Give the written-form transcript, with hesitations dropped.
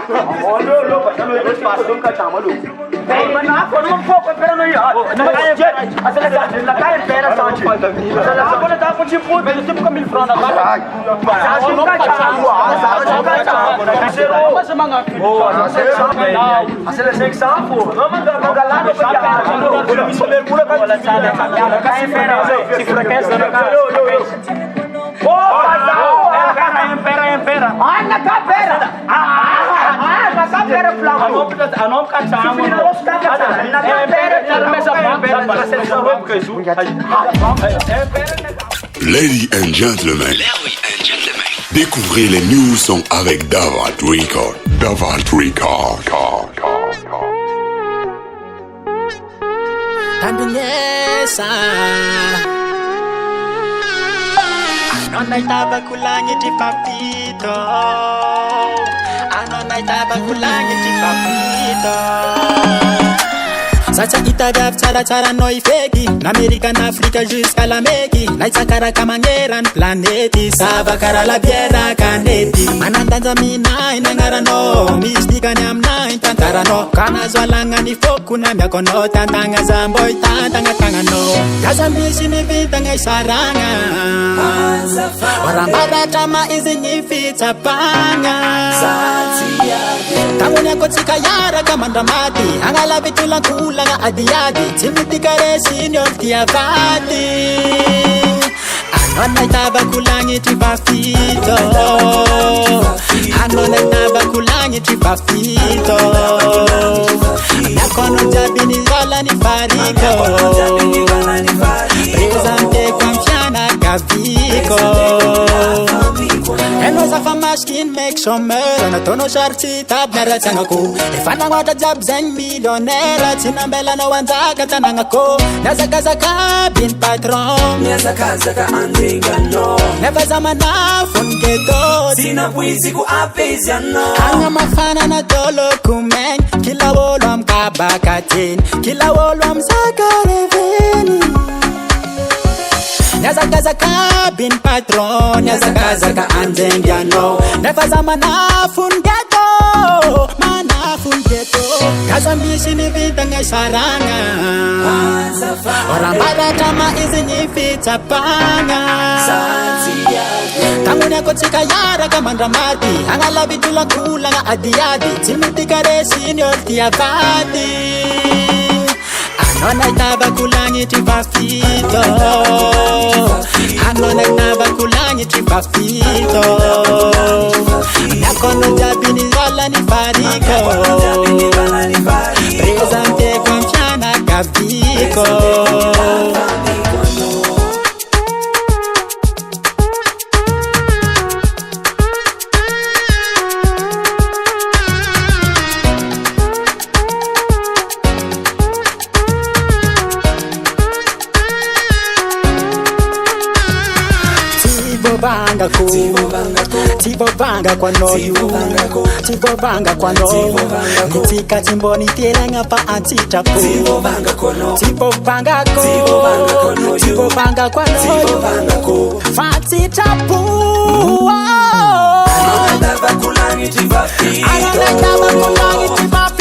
Lo facciamo lo spazio, non cacciamo lui. Ma no, non può però noi. La cara intera sta oggi. La buona da con ci può, vedo sempre come il fronte. Ma non cacciamo. Ma se manca più. Ma se le sei sapo. Non manda là perché mi sono pure con la sala. Empera. Anna capera. Capera flaco. Anom cacciamo. Ladies and gentlemen, découvrez les new songs avec Davat Record. Andunesa Anona itaba kulangi tipapito Anona itaba kulangi tipapito Sacha itagaf chara noi feki N'Amérique en Afrique jusqu'à la Meki Naitsakara kamangeran planeti Savakara la biera kaneti Anandanza mina inangara no Mistika nyamna intantara no Kana zwalanga ni foku na miakono Tantanga zamboy tantanga kangano Kazambishi ni vitanga isaranga Warambara tama izi nyifita panga Kamunya kotika yara kamandamati Angala vitula kula nga adiadi Timitikare sinyon tiavati Anona itaba kulangi tipafito Anona itaba kulangi tipafito Nakono jabini wala ni fariko Presente kwa mchana kaviko Eno za fama skin make chômeur Natono sharti tab nera tangako Ifana wata jab zeng millionnaire Tinambela no wanzaka tanangako Nazaka bin patron Nazaka andingano Never zamana fungeto Sina wizi ku apezia no Anga mafana na dolo kumeng Kila wolo amkabakatin Kila wolo amsakareveni Nazaka bin patron Nazaka andingano Never zamana fungeto Mana fungeto Kazambishi ni vita ngai saranga Orambara tama izi ni vita panga Kamunya kotika yara kamandamati Angala vitula kula nga adiadi Timitikare sinyor tiavati Anona itaba kulangi tipafito Anona itaba kulangi tipafito Nakono jabini wala ni fariko Presente kwa mchana kaviko Tibo banga kwa noyu Tibo banga kwa no Nitika timboni tielenga pa antitapu Tibo banga kono Tibo banga ko Tibo banga kwa noyu Fatitapu Anona itaba kulangi tipafito Anona itaba kulangi tipafito